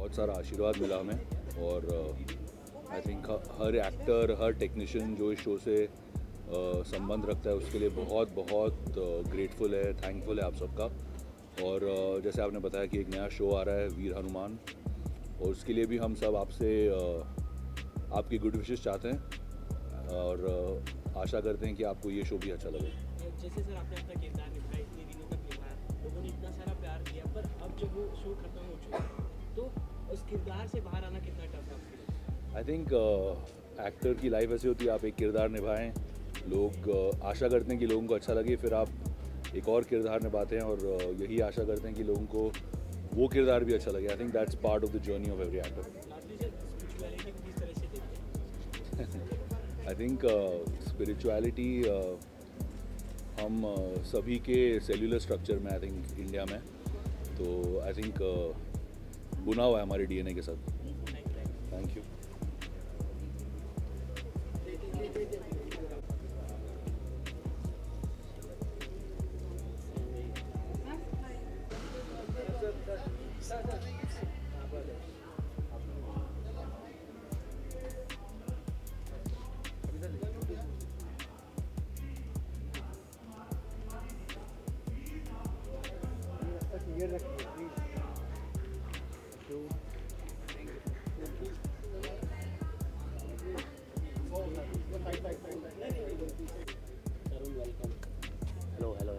बहुत सारा आशीर्वाद मिला हमें और I think her actor her technician जो इस शो से संबंध रखता है उसके लिए बहुत बहुत ग्रेटफुल है, थैंकफुल है आप सबका। और जैसे आपने बताया कि एक नया शो आ रहा है वीर हनुमान, और उसके लिए भी हम सब आपसे आपकी गुड विशेस चाहते हैं और आशा करते हैं कि आपको ये शो भी अच्छा लगे। जैसे सर आपने अपना किरदार निभाया, इतने दिनों तक निभाया, लोगों ने इतना सारा प्यार दिया, पर अब जब वो शो खत्म हो चुका है तो उस किरदार से बाहर आना कितना टफ है आपके लिए? आई थिंक एक्टर की लाइफ ऐसी होती है, आप एक किरदार निभाएं, लोग आशा करते हैं कि लोगों को अच्छा लगे, फिर आप एक और किरदार निभाते हैं और यही आशा करते हैं कि लोगों को वो किरदार भी अच्छा लगे। I think that's part of the journey of every actor. Lastly sir, spirituality को किस तरह से देखते हैं? आई थिंक स्पिरिचुअलिटी हम सभी के सेल्यूलर स्ट्रक्चर में आई थिंक इंडिया में, तो आई थिंक बुना हुआ है हमारे डीएनए के साथ। Thank you.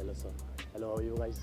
Hello, sir. Hello, how are you guys?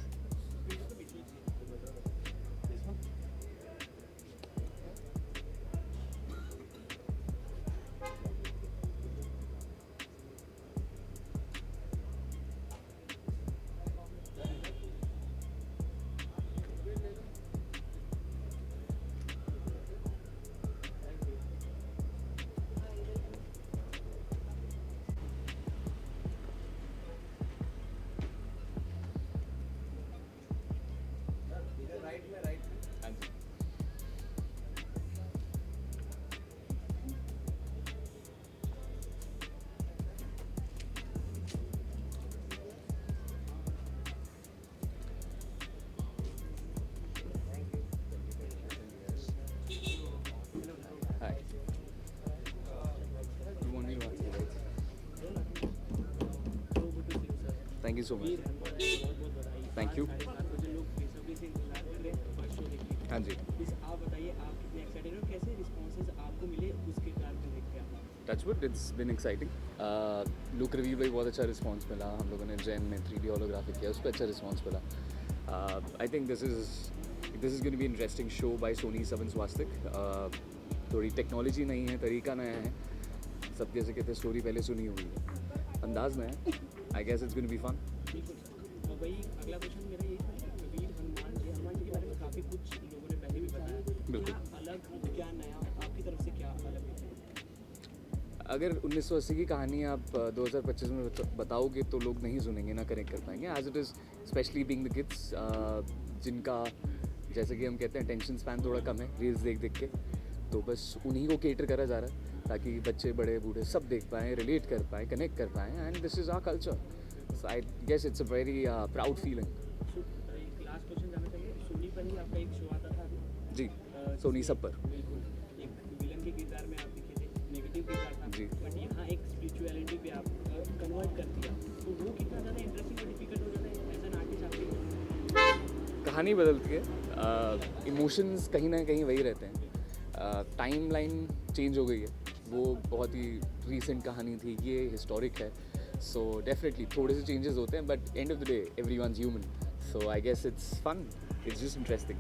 Hi. You want me to answer, right? Thank you so much. Thank you. हाँ जी। आप बताइए, आप कितने एक्साइटेड हो, कैसे रिस्पॉन्सेज आपको मिले उस किरदार को देख के? Touchwood, it's been exciting. Look review पे बहुत अच्छा रिस्पांस मिला, हम लोगों ने जैन में 3D होलोग्राफिक किया, उस पर अच्छा रिस्पांस मिला। I think this is going to be interesting show by Sony 7 Swastik. थोड़ी टेक्नोलॉजी नहीं है, तरीका नया है, सब जैसे कहते हैं स्टोरी पहले सुनी हुई है, अंदाज नया है। I guess it's going to be fun. बिल्कुल। और वही अगला क्वेश्चन मेरा यही था कि वीर हनुमान जी के बारे में काफ़ी कुछ लोगों ने पहले भी बताया, बिल्कुल। क्या अलग, क्या नया, आपकी तरफ से क्या अलग है? अगर 1980 की कहानी आप 2025 में बताओगे तो लोग नहीं सुनेंगे, ना कनेक्ट कर पाएंगे, as it is specially being the kids जिनका जैसे कि हम कहते हैं टेंशन स्पैन थोड़ा कम है रील्स देख देख के, तो बस उन्हीं को केटर करा जा रहा है ताकि बच्चे बड़े बूढ़े सब देख पाएँ, रिलेट कर पाएँ, कनेक्ट कर पाएँ, and this is our culture. So I guess it's a very proud feeling. एक लास्ट क्वेश्चन जानना चाहिए, सोनी पर ही आपका एक शो आता था अभी? जी, सोनी सब पर। बिल्कुल। एक विलन के किरदार में आप दिखे थे, नेगेटिव किरदार था जी। बट यहाँ एक स्पिरिचुअलिटी पे आप कन्वर्ट कर दिया, तो वो कितना ज़्यादा इंटरेस्टिंग और डिफिकल्ट हो जाता है एज एन आर्टिस्ट आपके लिए? कहानी बदलती है, इमोशंस कहीं ना कहीं वही रहते हैं, टाइम लाइन चेंज हो गई है, वो बहुत ही रीसेंट कहानी थी, ये हिस्टोरिक है, सो डेफिनेटली थोड़े से चेंजेस होते हैं, but end of the day every one human, so I guess it's fun, it's just interesting.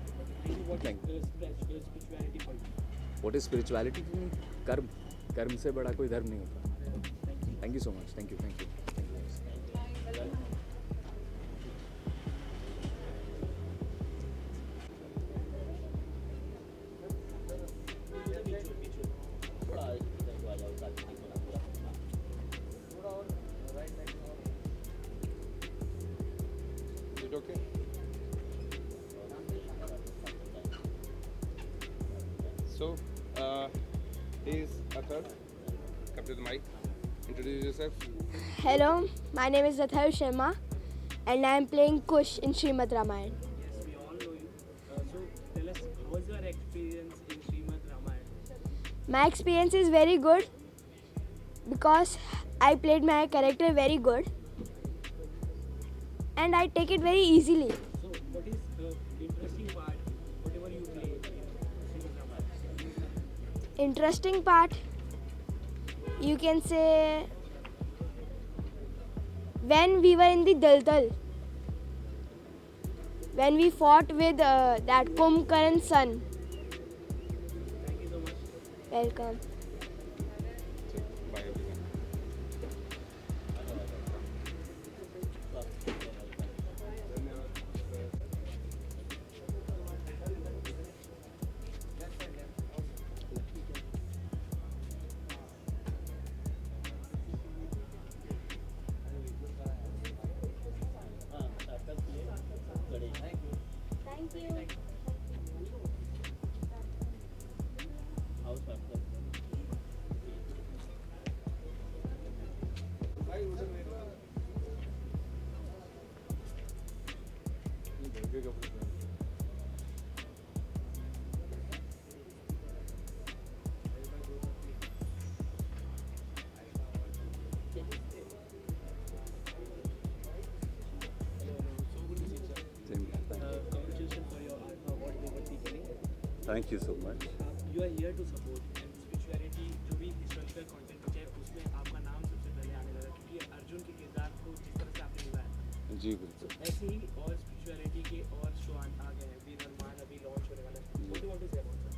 What is spirituality? कर्म, कर्म से बड़ा कोई धर्म नहीं होता। Thank you so much, thank you, thank you. Is it okay? So, he's Athar. Come to the mic. Introduce yourself. Hello, my name is Athar Sharma and I am playing Kush in Srimad Ramayana. Yes, we all know you. So tell us, how was your experience My experience is very good because I played my character very good and I take it very easily. So what is the interesting part, whatever you play in cinema? Interesting part, you can say, when we were in the Daldal, when we fought with that Kumbhkarn's son. Thank you so much. Welcome. Bye everyone. Thank you. Congratulations for your award Devti के लिए. Thank you so much. You are here to support and spirituality जो भी historical content बचा है उसमें आपका नाम सबसे पहले आने लगा क्योंकि अर्जुन के किरदार को जिस तरह से आपने निभाया. जी बिल्कुल. ऐसे ही और स्पिरिचुअलिटी के और शो आ गए हैं. वीर हनुमान अभी लॉन्च होने वाला है. What do you want to say about that?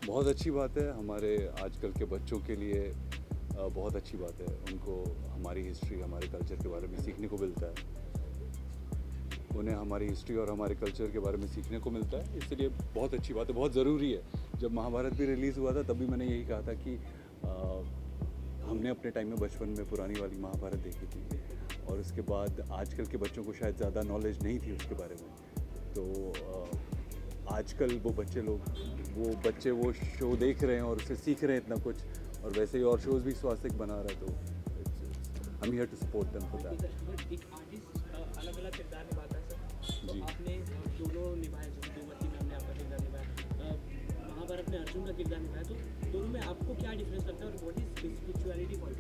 बहुत अच्छी बात है. हमारे आजकल के बच्चों के लिए बहुत अच्छी बात है. उनको हमारी हिस्ट्री, हमारे कल्चर के बारे में सीखने को मिलता है. उन्हें हमारी हिस्ट्री और हमारे कल्चर के बारे में सीखने को मिलता है. इसलिए बहुत अच्छी बात है, बहुत ज़रूरी है. जब महाभारत भी रिलीज़ हुआ था तब भी मैंने यही कहा था कि हमने अपने टाइम में बचपन में पुरानी वाली महाभारत देखी थी और उसके बाद आजकल के बच्चों को शायद ज़्यादा नॉलेज नहीं थी उसके बारे में. तो आजकल वो बच्चे वो शो देख रहे हैं और उससे सीख रहे हैं इतना कुछ. और वैसे ही और शोज़ भी स्वास्थ्य बना रहा है. तो I am here to support them for that. But एक आर्टिस्ट अलग अलग किरदार निभाता है सर. तो जी. आपने दोनों निभाए. जैसे देवती में हमने आपका किरदार निभाया, महाभारत में अर्जुन का किरदार निभाया. तो दोनों में आपको क्या डिफरेंस लगता है और what is spirituality for you?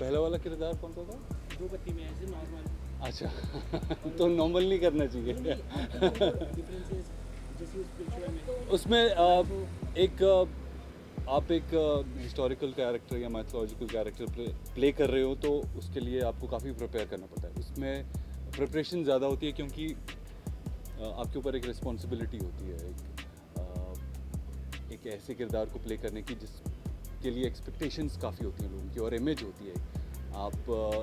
पहला वाला किरदार कौन सा था? द्रौपदी में एज ए नॉर्मल अच्छा. तो नॉर्मल नहीं करना चाहिए. डिफरेंसेस जैसे स्पिरिचुअल में एक आप एक हिस्टोरिकल कैरेक्टर या मैथोलॉजिकल कैरेक्टर प्ले कर रहे हो तो उसके लिए आपको काफ़ी प्रिपेयर करना पड़ता है. उसमें प्रिपरेशन ज़्यादा होती है क्योंकि आपके ऊपर एक रिस्पॉन्सिबिलिटी होती है एक ऐसे किरदार को प्ले करने की जिसके लिए एक्सपेक्टेशंस काफ़ी होती हैं लोगों की और इमेज होती है. आप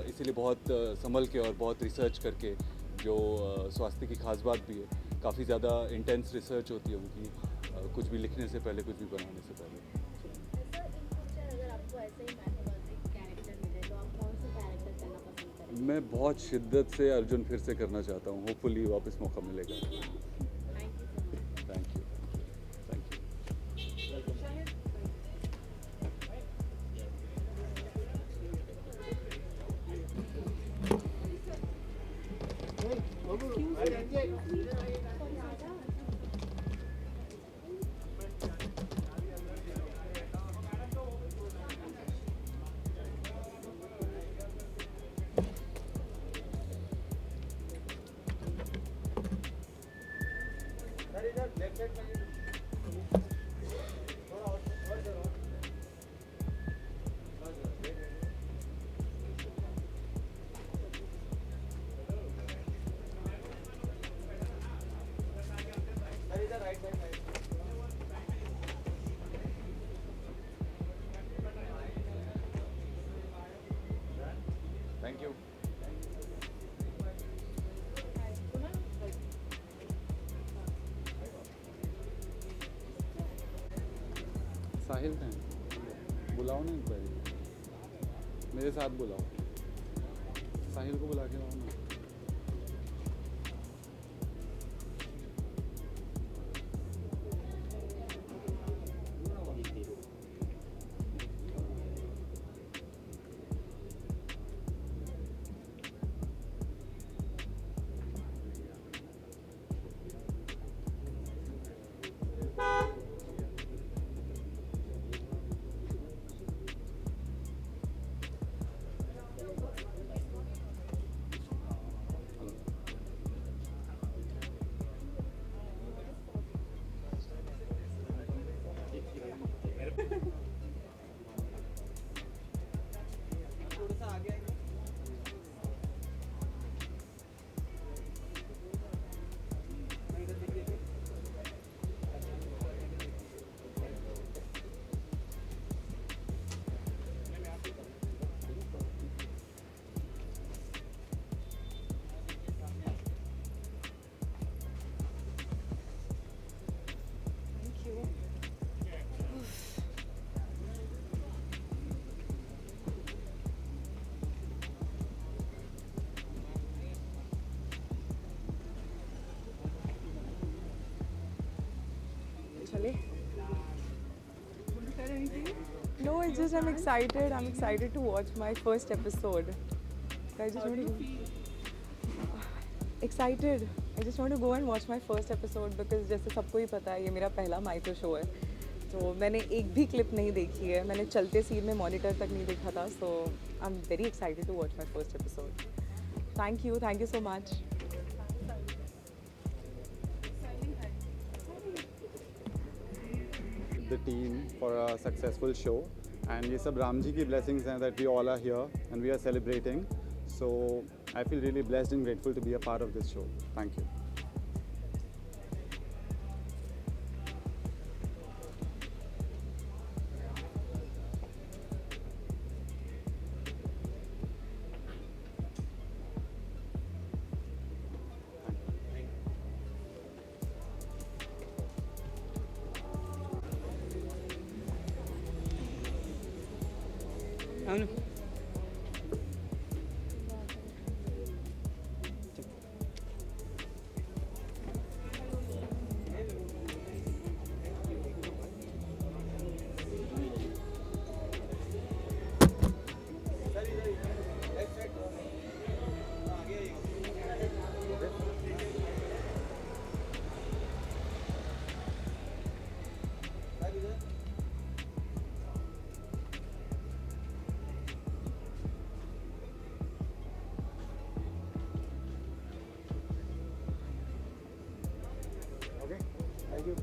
इसीलिए बहुत संभल के और बहुत रिसर्च करके, जो स्वास्थ्य की खास बात भी है, काफ़ी ज़्यादा इंटेंस रिसर्च होती है उनकी, कुछ भी लिखने से पहले, कुछ भी बनाने से पहले. अगर आपको ऐसे ही मैथोलॉजिक कैरेक्टर मिले तो आप कौन सा कैरेक्टर करना पसंद करेंगे? मैं बहुत शिद्दत से अर्जुन फिर से करना चाहता हूँ. होपफुली वापस मौका मिलेगा. Thank you so much. Thank you. Thank you. Sahil हैं, बुलाओ ना एक बार. मेरे साथ बुलाओ. साहिल को बुला के लाओ ना. चले. No, it's just I'm excited. I'm excited to watch my first episode. I just want to. Excited. I just want to go and watch my first episode because जैसे सबको ही पता है ये मेरा पहला माइथो शो है. तो मैंने एक भी क्लिप नहीं देखी है. मैंने चलते सीन में मॉनिटर तक नहीं देखा था. So I'm very excited to watch my first episode. Thank you so much. The team for a successful show, and ये सब राम जी की blessings हैं that we all are here and we are celebrating. So I feel really blessed and grateful to be a part of this show. Thank you. Okay, thank you.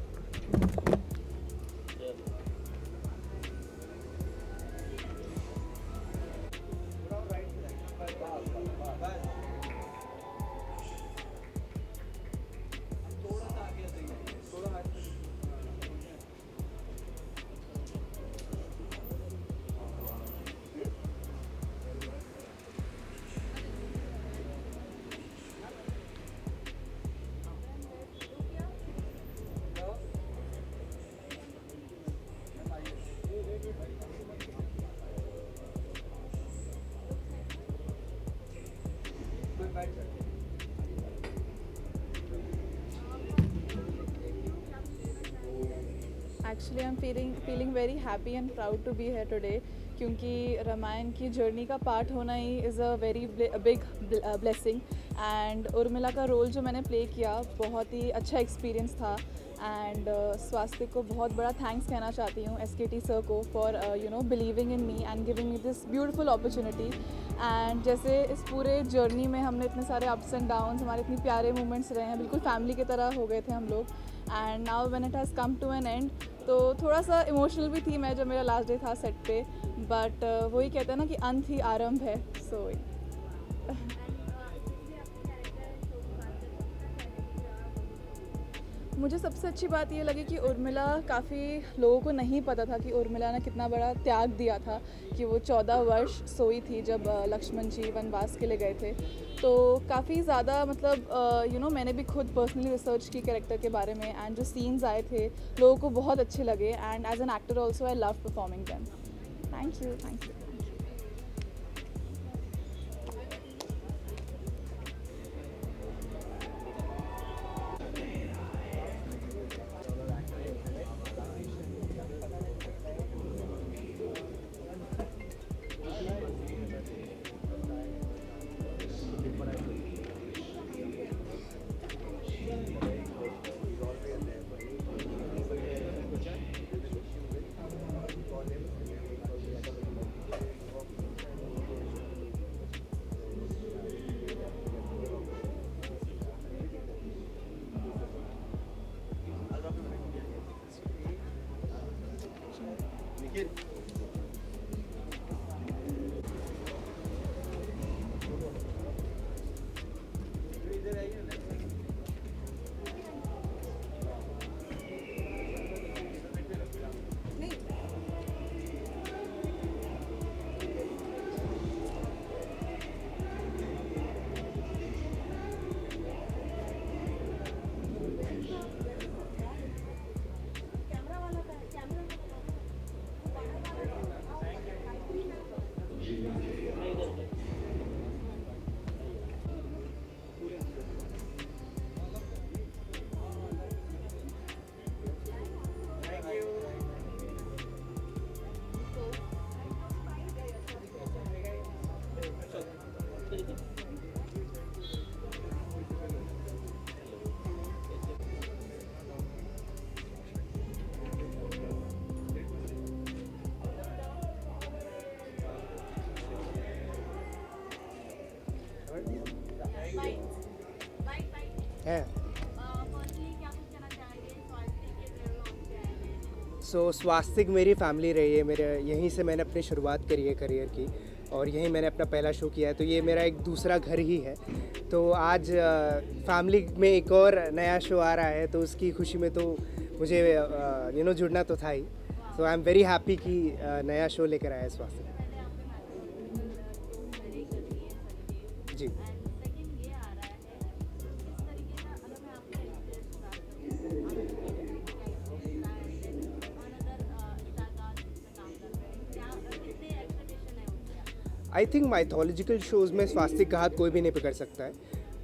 Actually, I'm feeling very happy and proud to be here today क्योंकि रामायण की journey का part होना he is a very big blessing. And Urmila का role जो मैंने play किया बहुत ही अच्छा एक्सपीरियंस था. एंड स्वास्तिक को बहुत बड़ा थैंक्स कहना चाहती हूँ SKT सर को for believing in me and giving me this beautiful opportunity. And जैसे इस पूरे जर्नी में हमने इतने सारे अप्स एंड डाउन्स, हमारे इतने प्यारे मोमेंट्स रहे हैं, बिल्कुल फैमिली की तरह हो गए थे हम लोग. And now when it has come to an end तो थोड़ा सा इमोशनल भी थी मैं जब मेरा लास्ट डे था सेट पे. बट वही कहते हैं ना कि अंत ही आरंभ है. सो मुझे सबसे अच्छी बात ये लगी कि उर्मिला, काफ़ी लोगों को नहीं पता था कि उर्मिला ने कितना बड़ा त्याग दिया था कि वो 14 वर्ष सोई थी जब लक्ष्मण जी वनवास के लिए गए थे. तो काफ़ी ज़्यादा मतलब मैंने भी खुद पर्सनली रिसर्च की कैरेक्टर के बारे में. एंड जो सीन्स आए थे लोगों को बहुत अच्छे लगे. And as an actor also I love performing them. Thank you. हैं। फर्स्टली क्या कुछ कहना चाहेंगे स्वास्थ्य के ट्रेवल लॉन्च पे आए हैं? सो स्वास्तिक मेरी फैमिली रही है, मेरे यहीं से मैंने अपनी शुरुआत करी है करियर की, और यहीं मैंने अपना पहला शो किया है, तो ये मेरा एक दूसरा घर ही है। तो आज फैमिली में एक और नया शो आ रहा है, तो उसकी खुशी में तो मुझे जुड़ना तो था ही। सो आई एम वेरी हैप्पी कि नया शो लेकर आया है स्वास्तिक। पहले आपने मैथमेटिक्स कर ली है सनी जी। एंड सेकंड ये आ रहा है इस तरीके का अगर मैं आपके एक्सपीरियंस बात करूँ आई थिंक माइथोलॉजिकल शोज़ में स्वास्तिक का हाथ कोई भी नहीं पकड़ सकता है।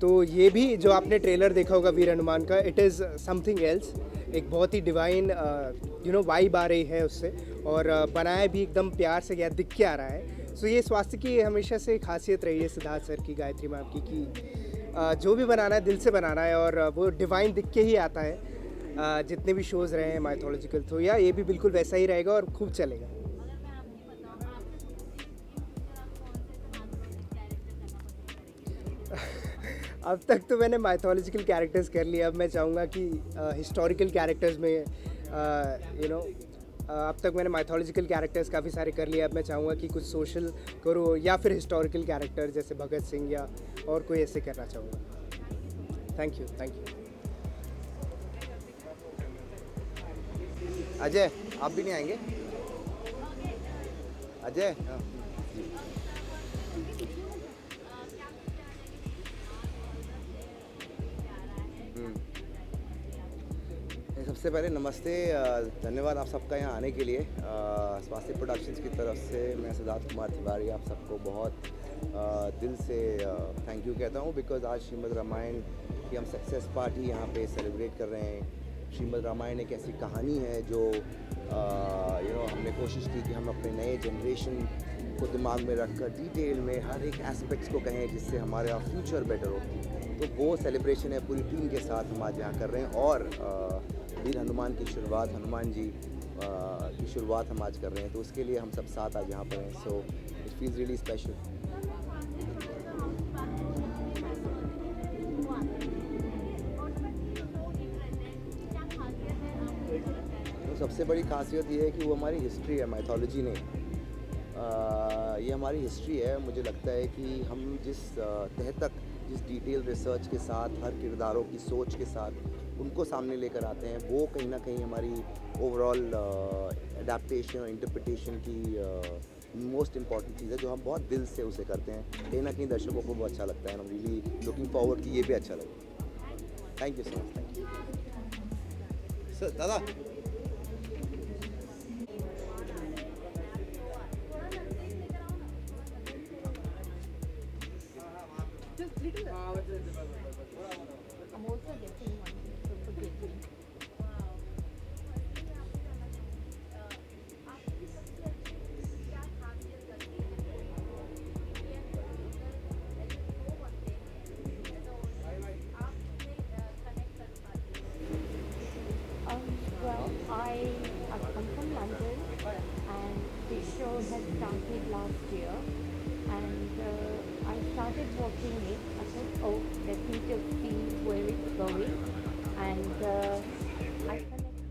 तो ये भी जो आपने ट्रेलर देखा होगा वीर हनुमान का, इट इज़ समथिंग एल्स। एक बहुत ही डिवाइन वाइब आ रही है उससे, और बनाया भी एकदम प्यार से गया, दिख के आ रहा है। सो ये स्वास्तिक की हमेशा से खासियत रही है, सिद्धार्थ सर की, गायत्री मैम की, कि जो भी बनाना है दिल से बनाना है, और वो डिवाइन दिख के ही आता है। जितने भी शोज़ रहे हैं माइथोलॉजिकल, तो या ये भी बिल्कुल वैसा ही रहेगा और खूब चलेगा। अब तक तो मैंने माइथोलॉजिकल कैरेक्टर्स कर लिया, अब मैं चाहूँगा कि हिस्टोरिकल कैरेक्टर्स में अब तक मैंने माइथोलॉजिकल कैरेक्टर्स काफ़ी सारे कर लिए। अब मैं चाहूँगा कि कुछ सोशल करो या फिर हिस्टोरिकल कैरेक्टर जैसे भगत सिंह या और कोई ऐसे करना चाहूँगा। Thank you, thank you. Ajay, आप भी नहीं आएंगे? अजय, सबसे पहले नमस्ते, धन्यवाद आप सबका यहाँ आने के लिए। स्वास्थ्य प्रोडक्शंस की तरफ से मैं सिद्धार्थ कुमार तिवारी आप सबको बहुत दिल से थैंक यू कहता हूँ, बिकॉज़ आज श्रीमद् रामायण की हम सक्सेस पार्टी यहाँ पे सेलिब्रेट कर रहे हैं। श्रीमद् रामायण एक ऐसी कहानी है जो हमने कोशिश की कि हम अपने नए जनरेशन को दिमाग में रखकर डिटेल में हर एक एस्पेक्ट्स को कहें जिससे हमारा फ्यूचर बेटर हो। तो वो सेलिब्रेशन है पूरी टीम के साथ हम आज यहाँ कर रहे हैं, और वीर हनुमान की शुरुआत, हनुमान जी की शुरुआत हम आज कर रहे हैं, तो उसके लिए हम सब साथ आज यहाँ पर हैं। So it feels really special. तो सबसे बड़ी खासियत ये है कि वो हमारी हिस्ट्री है, माइथोलॉजी नहीं। ये हमारी हिस्ट्री है। मुझे लगता है कि हम जिस तह तक, जिस डिटेल रिसर्च के साथ, हर किरदारों की सोच के साथ उनको सामने लेकर आते हैं, वो कहीं ना कहीं हमारी ओवरऑल एडेप्टेशन और इंटरप्रिटेशन की मोस्ट इम्पॉर्टेंट चीज़ है, जो हम बहुत दिल से उसे करते हैं। कहीं ना कहीं दर्शकों को बहुत अच्छा लगता है। I am really looking forward कि ये भी अच्छा लगे। Thank you so much. Thank you sir. दादा, I'm also getting one, so forgive me. Well, I come from London, and this show has started last year, and I started watching it. I thought, oh, let me just see where it's going, and I connected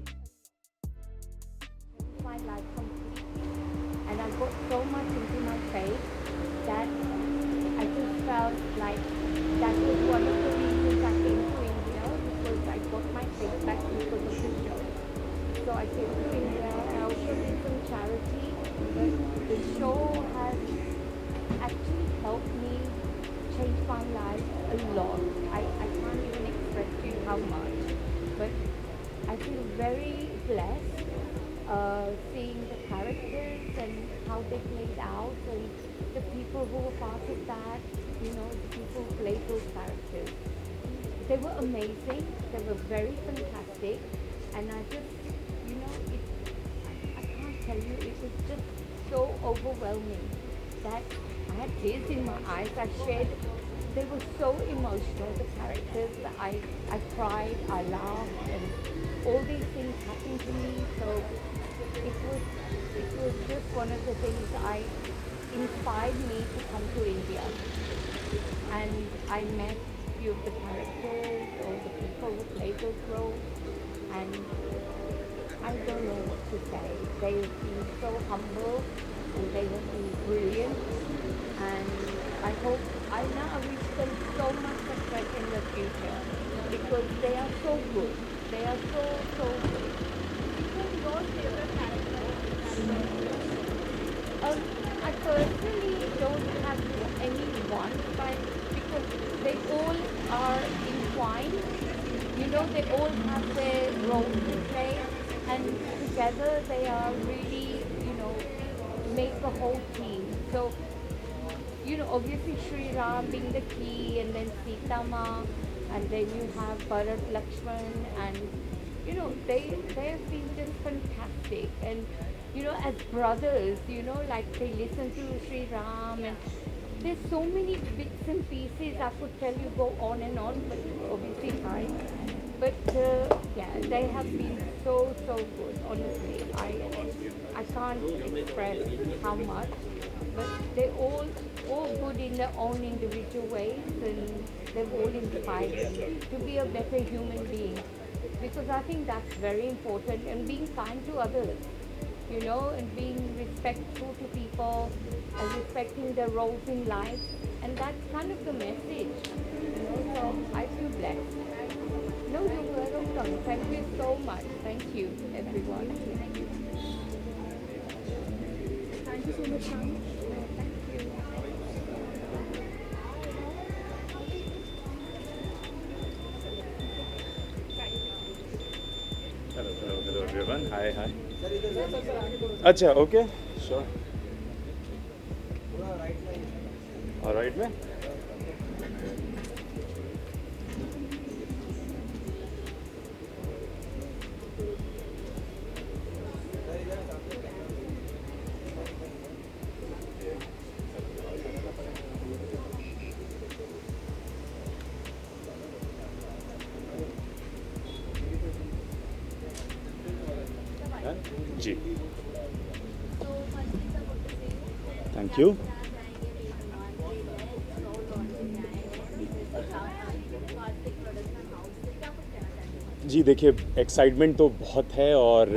my life completely, and I got so much into my faith that I just felt like that was one of the reasons I came to India, because I got my faith back because of the show. So I came to India, and I also did some charity, but the show has actually helped me change my life a lot. I can't even express to you how much, but I feel very blessed seeing the characters and how they played out, and the people who were part of that, the people who played those characters. They were amazing, they were very fantastic, and I just, I can't tell you, it was just so overwhelming that I had tears in my eyes. I shared, they were so emotional, the characters. I cried, I laughed, and all these things happened to me. So it was just one of the things inspired me to come to India. And I met few of the characters or the people who play those roles, and I don't know what to say. They have been so humble and they have been brilliant, and I now wish them so much success in the future because they are so good. They are so good. Your favorite character? I personally don't have any one, but because they all are entwined, you know, they all have their role to play, and together they are really, you know, make a whole team. So, you know, obviously Sri Ram being the key, and then Sita Ma, and then you have Bharat Lakshman, and you know, they have been just fantastic. And you know, as brothers, you know, like they listen to Sri Ram, and there's so many bits and pieces I could tell you, go on and on, but obviously time. But yeah, they have been so good. Honestly, I can't express how much, but they're all good in their own individual ways, and they've all inspired me to be a better human being, because I think that's very important, and being kind to others, you know, and being respectful to people and respecting their roles in life, and that's kind of the message, you know, so I feel blessed. No, you're welcome. Thank you so much. Thank you, everyone. Thank you. Thank you so much, ma'am. Thank you. Hello everyone. Hi. अच्छा, okay, sure. All right, man. जी, thank you. जी देखिए, excitement तो बहुत है, और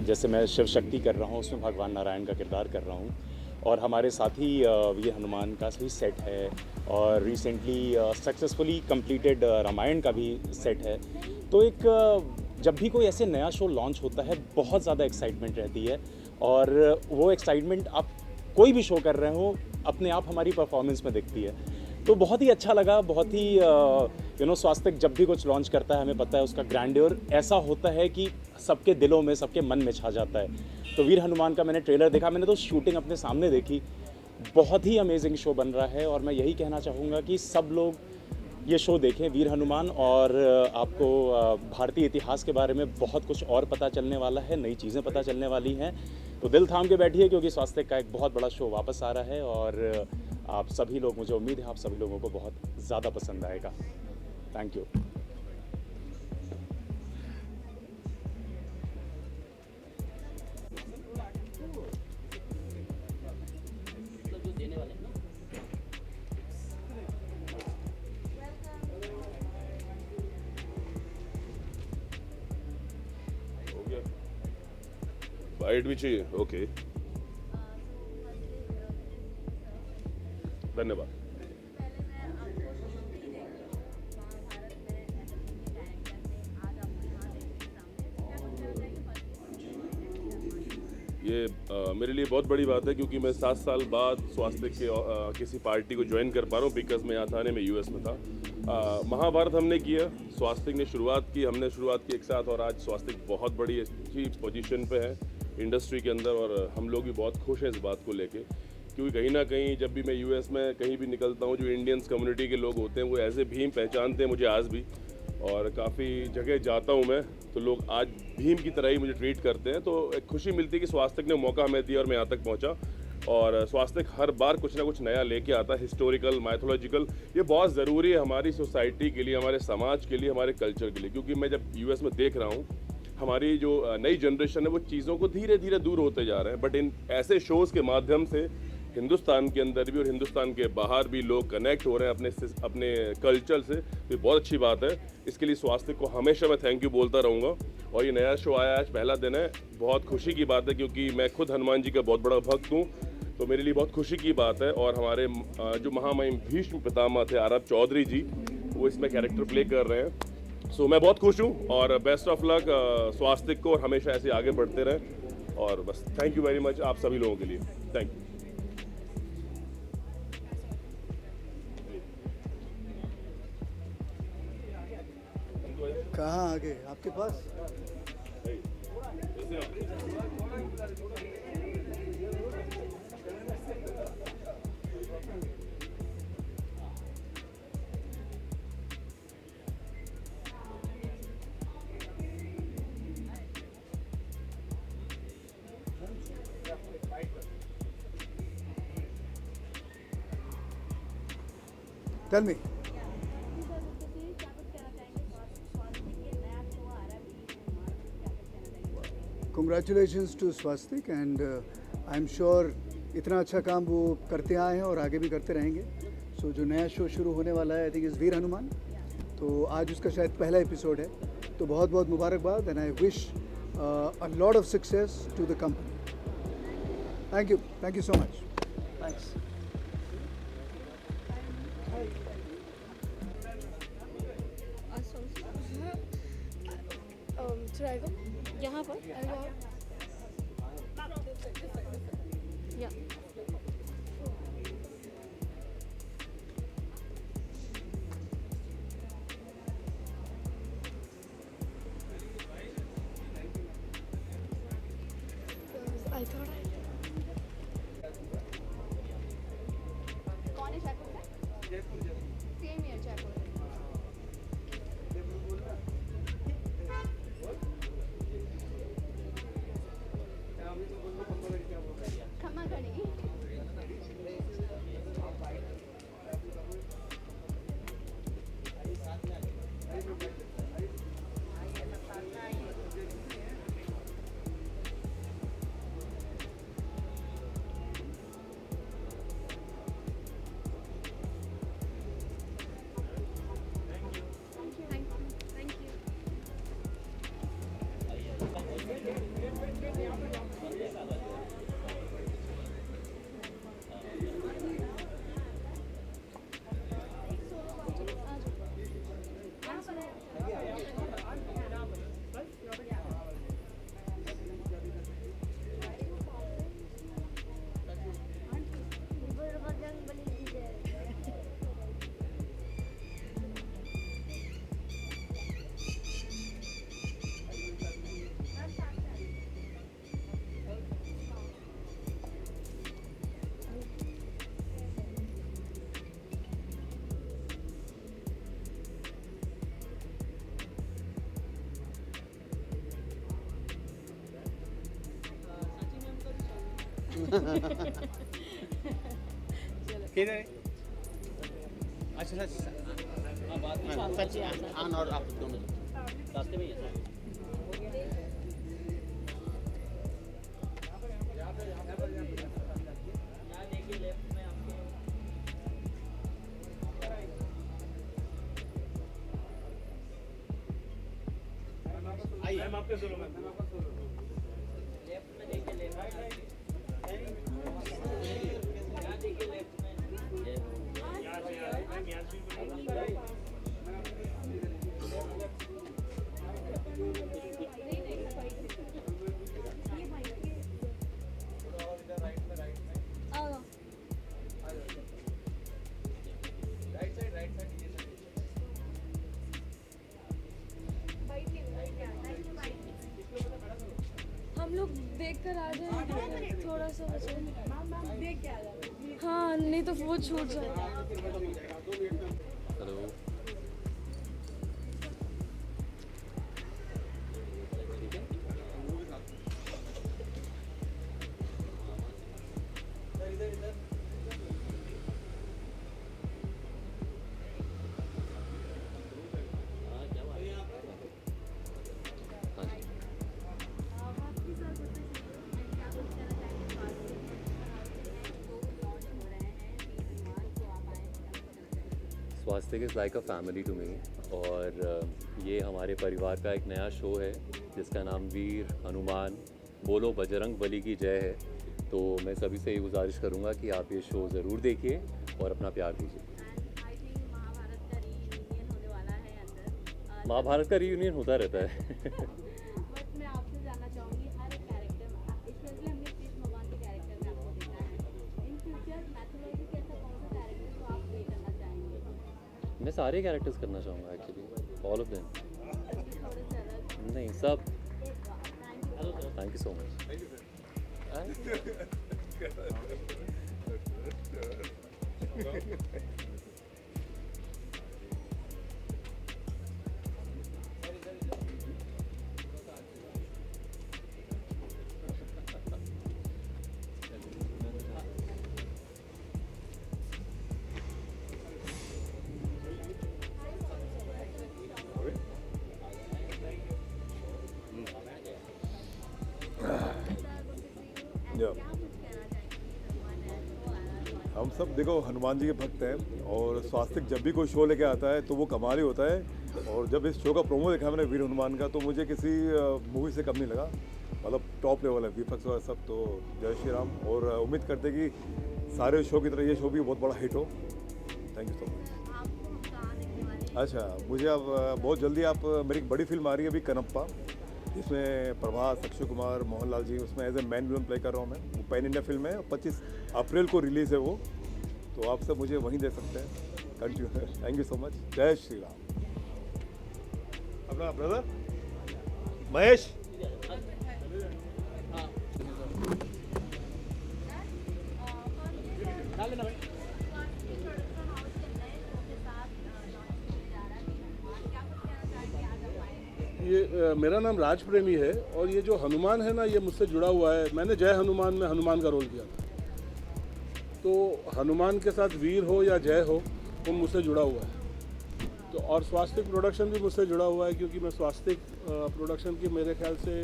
जैसे मैं शिव शक्ति कर रहा हूँ उसमें भगवान नारायण का किरदार कर रहा हूँ, और हमारे साथ ही ये हनुमान का सही सेट है, और रिसेंटली सक्सेसफुली कंप्लीटेड रामायण का भी सेट है। तो एक जब भी कोई ऐसे नया शो लॉन्च होता है बहुत ज़्यादा एक्साइटमेंट रहती है, और वो एक्साइटमेंट आप कोई भी शो कर रहे हो अपने आप हमारी परफॉर्मेंस में दिखती है। तो बहुत ही अच्छा लगा, बहुत ही यू नो, स्वास्तिक जब भी कुछ लॉन्च करता है हमें पता है उसका ग्रैंड्योर ऐसा होता है कि सबके दिलों में, सबके मन में छा जाता है। तो वीर हनुमान का मैंने ट्रेलर देखा, मैंने तो शूटिंग अपने सामने देखी, बहुत ही अमेजिंग शो बन रहा है, और मैं यही कहना चाहूँगा कि सब लोग ये शो देखें, वीर हनुमान, और आपको भारतीय इतिहास के बारे में बहुत कुछ और पता चलने वाला है, नई चीज़ें पता चलने वाली हैं। तो दिल थाम के बैठिए, क्योंकि स्वास्तिक का एक बहुत बड़ा शो वापस आ रहा है, और आप सभी लोग, मुझे उम्मीद है आप सभी लोगों को बहुत ज़्यादा पसंद आएगा। Thank you. बाइट भी चाहिए? ओके, धन्यवाद। ये मेरे लिए बहुत बड़ी बात है, क्योंकि मैं 7 साल बाद स्वास्तिक के किसी पार्टी को ज्वाइन कर पा रहा हूँ, बिकॉज मैं यहाँ था नहीं, मैं यूएस में था। महाभारत हमने किया, स्वास्तिक ने शुरुआत की, हमने शुरुआत की एक साथ, और आज स्वास्तिक बहुत बड़ी अच्छी पोजीशन पे है इंडस्ट्री के अंदर, और हम लोग भी बहुत खुश हैं इस बात को लेके, क्योंकि कहीं ना कहीं जब भी मैं यूएस में कहीं भी निकलता हूँ, जो इंडियंस कम्युनिटी के लोग होते हैं वो एज ए भीम पहचानते हैं मुझे आज भी, और काफ़ी जगह जाता हूँ मैं, तो लोग आज भीम की तरह ही मुझे ट्रीट करते हैं। तो एक खुशी मिलती है कि स्वास्तिक ने मौका हमें दिया और मैं यहाँ तक पहुँचा, और स्वास्तिक हर बार कुछ ना कुछ नया लेके आता है, हिस्टोरिकल, माइथोलॉजिकल। ये बहुत ज़रूरी है हमारी सोसाइटी के लिए, हमारे समाज के लिए, हमारे कल्चर के लिए, क्योंकि मैं जब यूएस में देख रहा हूँ हमारी जो नई जनरेशन है वो चीज़ों को धीरे धीरे दूर होते जा रहे हैं, बट इन ऐसे शोज़ के माध्यम से हिंदुस्तान के अंदर भी और हिंदुस्तान के बाहर भी लोग कनेक्ट हो रहे हैं अपने कल्चर से, तो बहुत अच्छी बात है। इसके लिए स्वास्थ्य को हमेशा मैं थैंक यू बोलता रहूँगा। और ये नया शो आया, आज पहला दिन है, बहुत खुशी की बात है क्योंकि मैं खुद हनुमान जी का बहुत बड़ा भक्त हूँ, तो मेरे लिए बहुत खुशी की बात है। और हमारे जो महामहिम भीष्म पितामह थे आरब चौधरी जी, वो इसमें कैरेक्टर प्ले कर रहे हैं। सो मैं बहुत खुश हूँ और बेस्ट ऑफ लक स्वास्थ्य को, और हमेशा ऐसे आगे बढ़ते रहें। और बस थैंक यू वेरी मच आप सभी लोगों के लिए, थैंक यू। कहाँ आगे आपके पास? Tell me. Congratulations to Swastik and I'm sure इतना अच्छा काम वो करते आए हैं और आगे भी करते रहेंगे। सो जो नया शो शुरू होने वाला है आई थिंक इज़ वीर हनुमान, तो आज उसका शायद पहला एपिसोड है, तो बहुत बहुत मुबारकबाद and I wish a lot of success to the company. Thank you so much. Thanks. यहाँ पर या I thought कौन है जयपुर से? Same year Jaipur. खम्मा घड़ी। किधर है? अच्छा सच आन और आप दोनों रास्ते में ही है। मैम आपके सोलो में लेफ्ट में देखिए, लेफ्ट हम लोग देख कर आ जाए, थोड़ा सा बचे। देख के आ जाए। हाँ, नहीं तो वो छूट जाएगा। Hello. Swastik is like a family to me और ये हमारे परिवार का एक नया शो है जिसका नाम वीर हनुमान बोलो बजरंग बली की जय है। तो मैं सभी से ये गुजारिश करूँगा कि आप ये शो ज़रूर देखिए और अपना प्यार दीजिए। महाभारत का रीयूनियन होता रहता है। बट मैं आपसे जानना चाहूँगी हर एक कैरेक्टर में, स्पेशली हमने कृष्ण भगवान के कैरेक्टर में आपको देखा है, इन फ्यूचर मैथोलॉजी के ऐसा कौन सा कैरेक्टर को आप प्ले करना चाहेंगे? मैं सारे कैरेक्टर्स करना चाहूँगा एक्चुअली, ऑल ऑफ देम। थोड़े से अलग। नहीं सब। Thank you so much. हम सब देखो हनुमान जी के भक्त हैं और स्वास्तिक जब भी कोई शो लेके आता है तो वो कमाल ही होता है। और जब इस शो का प्रोमो देखा मैंने वीर हनुमान का तो मुझे किसी मूवी से कम नहीं लगा, मतलब टॉप लेवल है वीएफएक्स और सब। तो जय श्री राम और उम्मीद करते कि सारे शो की तरह ये शो भी बहुत बड़ा हिट हो। Thank you so much. अच्छा मुझे अब बहुत जल्दी आप मेरी एक बड़ी फिल्म आ रही है अभी कनप्पा, जिसमें प्रभास, अक्षय कुमार, मोहनलाल जी, उसमें as a main villain play कर रहा हूँ मैं। वो पैन इंडिया फिल्म है, 25 अप्रैल को रिलीज़ है वो, तो आप सब मुझे वहीं देख सकते हैं। Continue. Thank you so much. जय श्री राम। अपना ब्रदर महेश। ये मेरा नाम राज प्रेमी है और ये जो हनुमान है ना ये मुझसे जुड़ा हुआ है। मैंने जय हनुमान में हनुमान का रोल किया था, तो हनुमान के साथ वीर हो या जय हो वो मुझसे जुड़ा हुआ है। तो और स्वास्तिक प्रोडक्शन भी मुझसे जुड़ा हुआ है क्योंकि मैं स्वास्तिक प्रोडक्शन की मेरे ख्याल से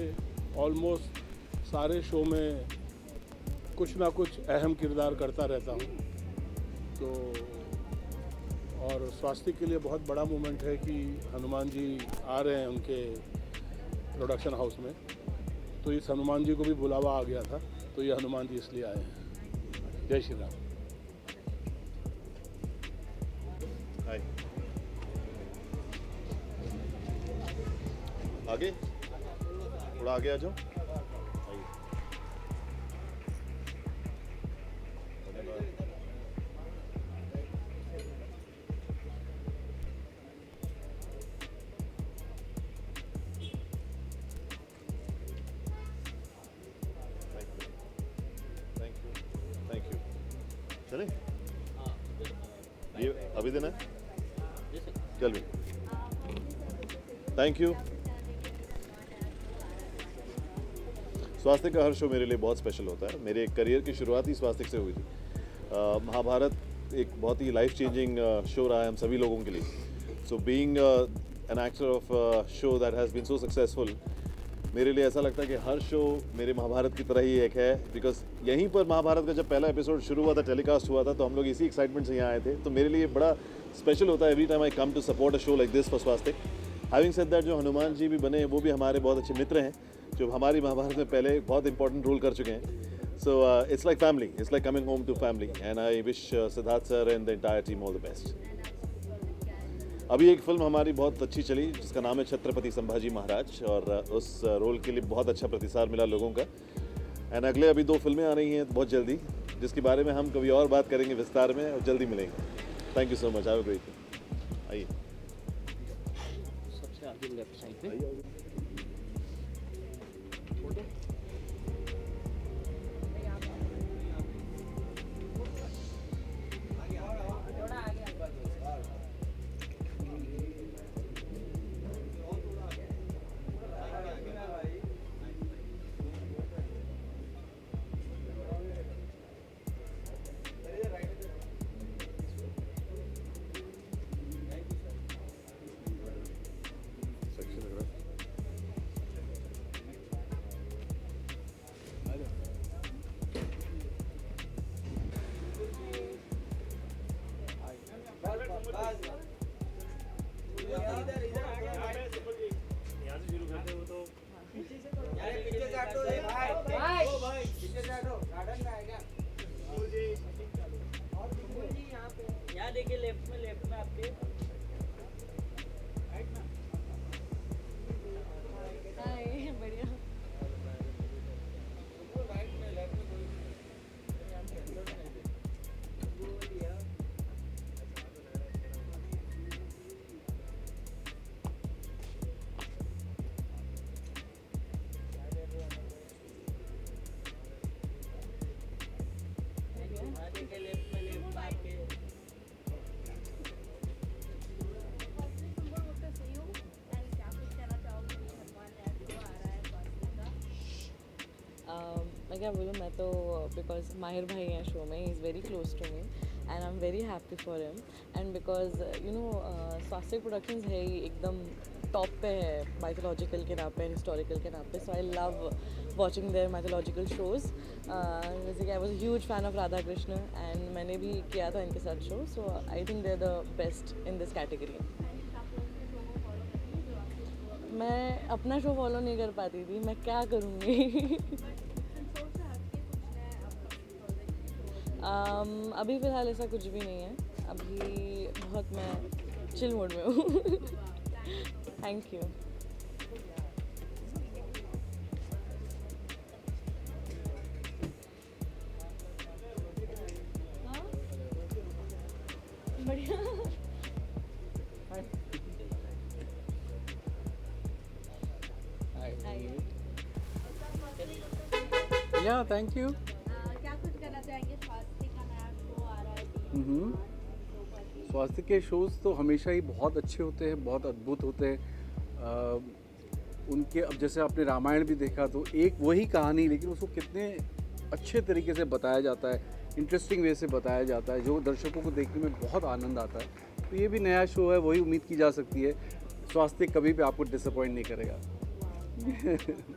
ऑलमोस्ट सारे शो में कुछ ना कुछ अहम किरदार करता रहता हूँ। तो और स्वास्तिक के लिए बहुत बड़ा मोमेंट है कि हनुमान जी आ रहे हैं उनके प्रोडक्शन हाउस में, तो इस हनुमान जी को भी बुलावा आ गया था, तो ये हनुमान जी इसलिए आए हैं। जय श्री राम। हाय आगे थोड़ा आगे आ जाओ। चले ये अभी देना है। चल भी थैंक यू। स्वास्तिक का हर शो मेरे लिए बहुत स्पेशल होता है। मेरे करियर की शुरुआत ही स्वास्तिक से हुई थी। महाभारत एक बहुत ही लाइफ चेंजिंग शो रहा है हम सभी लोगों के लिए। So being an actor of show that has been so successful, मेरे लिए ऐसा लगता है कि हर शो मेरे महाभारत की तरह ही एक है। बिकॉज यहीं पर महाभारत का जब पहला एपिसोड शुरू हुआ था, टेलीकास्ट हुआ था, तो हम लोग इसी एक्साइटमेंट से यहाँ आए थे। तो मेरे लिए बड़ा स्पेशल होता है every time I come to support a show like this for Swastik. Having said that, जो हनुमान जी भी बने वो भी हमारे बहुत अच्छे मित्र हैं जो हमारी महाभारत में पहले बहुत इंपॉर्टेंट रोल कर चुके हैं। So it's like family, it's like coming home to family and I wish Siddharth sir and the entire team all the best. अभी एक फिल्म हमारी बहुत अच्छी चली जिसका नाम है छत्रपति संभाजी महाराज, और उस रोल के लिए बहुत अच्छा प्रतिसाद मिला लोगों का। एंड अगले अभी 2 फिल्में आ रही हैं बहुत जल्दी, जिसके बारे में हम कभी और बात करेंगे विस्तार में और जल्दी मिलेंगे। Thank you so much. Have a great day. आइए सबसे आगे लेफ्ट साइड पे। यहाँ देखिए लेफ्ट में आपके हाय बढ़िया यहाँ देखिए लेफ्ट में आपके मैं क्या बोलूँ मैं तो बिकॉज माहिर भाई हैं शो में he is very close to me and I am very happy for him and because you know Swastik productions है ही एकदम टॉप पे है माइथोलॉजिकल के नाम पे हिस्टोरिकल के नाम पे so I love watching their mythological shows जैसे कि I was huge fan of Radha Krishna and मैंने भी किया था इनके साथ show so I think they are the best in this category मैं अपना शो फॉलो नहीं कर पाती थी मैं क्या करूँगी अभी फ़िलहाल ऐसा कुछ भी नहीं है अभी बहुत मैं चिल मूड में हूँ थैंक यू बढ़िया या थैंक यू क्या कुछ कहना चाहेंगे स्वास्थ्य का नया शो आ रहा है स्वास्थ्य के शोज़ तो हमेशा ही बहुत अच्छे होते हैं बहुत अद्भुत होते हैं उनके अब जैसे आपने रामायण भी देखा तो एक वही कहानी लेकिन उसको कितने अच्छे तरीके से बताया जाता है इंटरेस्टिंग वे से बताया जाता है जो दर्शकों को देखने में बहुत आनंद आता है तो ये भी नया शो है वही उम्मीद की जा सकती है स्वास्थ्य कभी भी आपको डिसअपॉइंट नहीं करेगा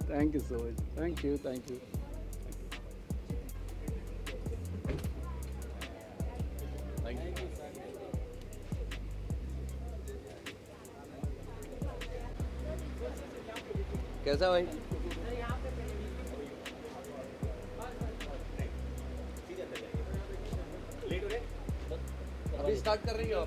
thank you so much thank you कैसा भाई अभी स्टार्ट कर रही हो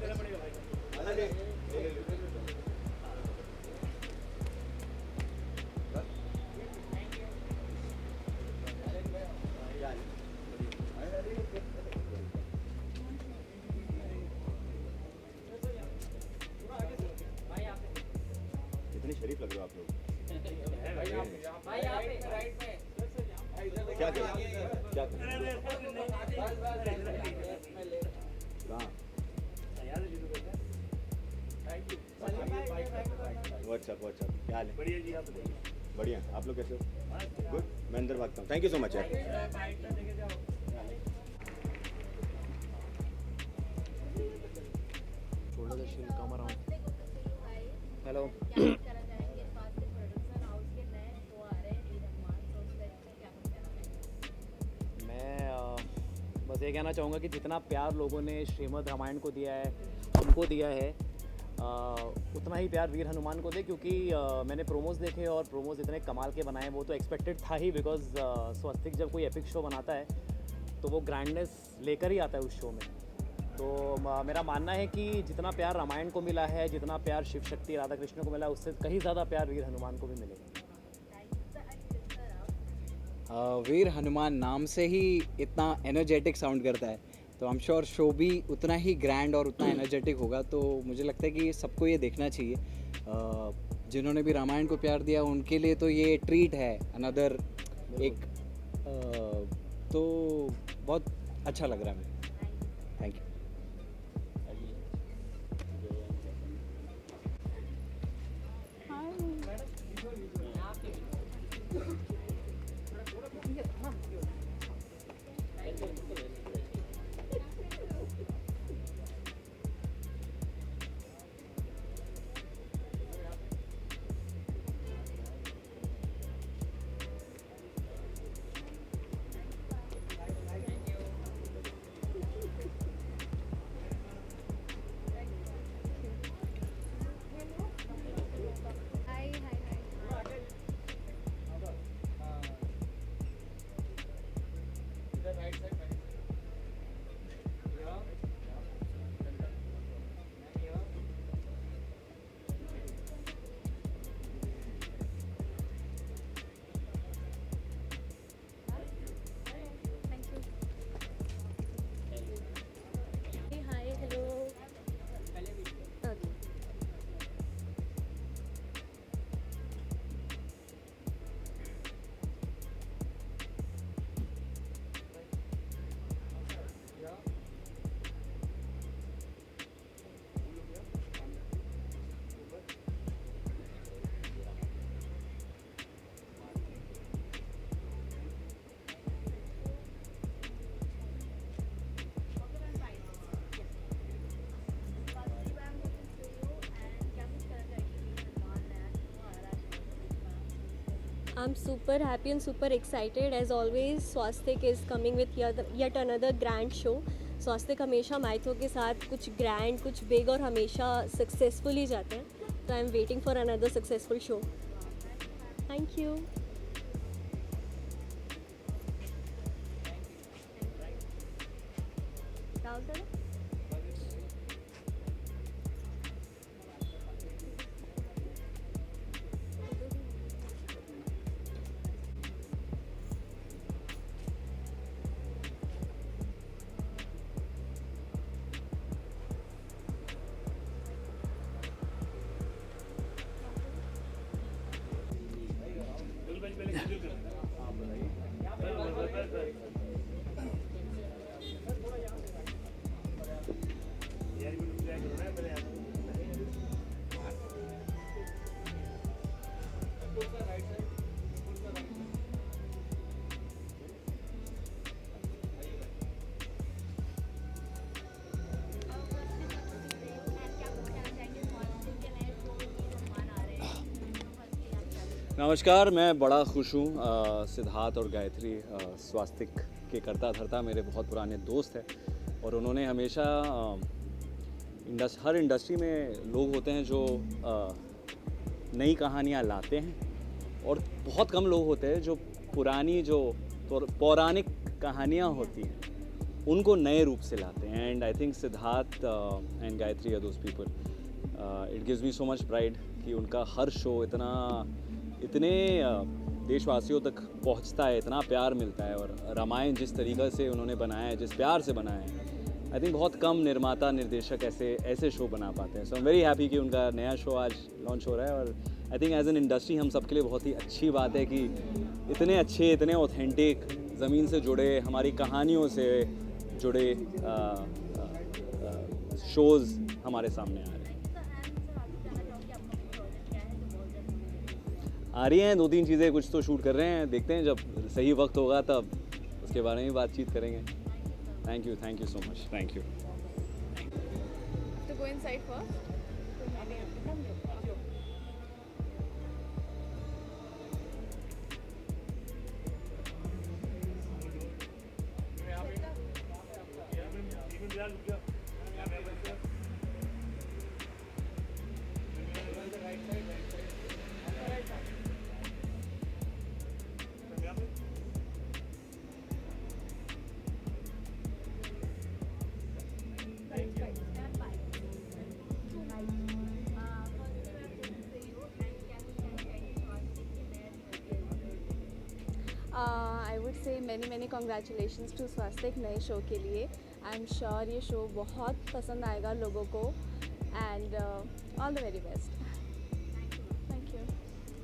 इतनी शरीफ लग रहे हो आप लोग क्या व्हाट्सअप क्या हाल है बढ़िया जी आप बढ़िया आप लोग कैसे हो गुड मैं अंदर भागता हूँ थैंक यू सो मच यार हेलो बस ये कहना चाहूँगा कि जितना प्यार लोगों ने श्रीमद् रामायण को दिया है उनको दिया है उतना ही प्यार वीर हनुमान को दे क्योंकि मैंने प्रोमोज देखे और प्रोमोज इतने कमाल के बनाए वो तो एक्सपेक्टेड था ही बिकॉज स्वस्तिक जब कोई एपिक शो बनाता है तो वो ग्रैंडनेस लेकर ही आता है उस शो में तो मेरा मानना है कि जितना प्यार रामायण को मिला है जितना प्यार शिव शक्ति राधा कृष्ण को मिला उससे कहीं ज़्यादा प्यार वीर हनुमान को भी मिलेगा वीर हनुमान नाम से ही इतना एनर्जेटिक साउंड करता है तो आई एम श्योर शो भी उतना ही ग्रैंड और उतना एनर्जेटिक होगा तो मुझे लगता है कि सबको ये देखना चाहिए जिन्होंने भी रामायण को प्यार दिया उनके लिए तो ये ट्रीट है अनदर एक तो बहुत अच्छा लग रहा है मुझे thank you I'm super happy and super excited. As always, Swastik is coming with yet another grand show. Swastik हमेशा माइथो के साथ कुछ grand, कुछ big और हमेशा successful ही जाते हैं. So I'm waiting for another successful show. Thank you. Rahul sir? नमस्कार, मैं बड़ा खुश हूँ। सिद्धार्थ और गायत्री स्वास्तिक के करता धरता मेरे बहुत पुराने दोस्त हैं और उन्होंने हमेशा हर इंडस्ट्री में लोग होते हैं जो नई कहानियाँ लाते हैं और बहुत कम लोग होते हैं जो पुरानी जो पौराणिक कहानियाँ होती हैं उनको नए रूप से लाते हैं। And I think Siddharth and Gayatri are those people. It gives me so much pride कि उनका हर शो इतने देशवासियों तक पहुंचता है, इतना प्यार मिलता है। और रामायण जिस तरीक़े से उन्होंने बनाया है, जिस प्यार से बनाया है, आई थिंक बहुत कम निर्माता निर्देशक ऐसे शो बना पाते हैं। सो आई एम वेरी हैप्पी कि उनका नया शो आज लॉन्च हो रहा है। और I think as an industry हम सबके लिए बहुत ही अच्छी बात है कि इतने अच्छे, इतने ऑथेंटिक, ज़मीन से जुड़े, हमारी कहानियों से जुड़े शोज़ हमारे सामने आ रहे हैं। आ रही हैं 2-3 चीज़ें, कुछ तो शूट कर रहे हैं, देखते हैं जब सही वक्त होगा तब उसके बारे में बातचीत करेंगे। Thank you so much, thank you. To go inside first. I would say many congratulations to Swastik नए शो के लिए। आई एम श्योर ये शो बहुत पसंद आएगा लोगों को and all the very best.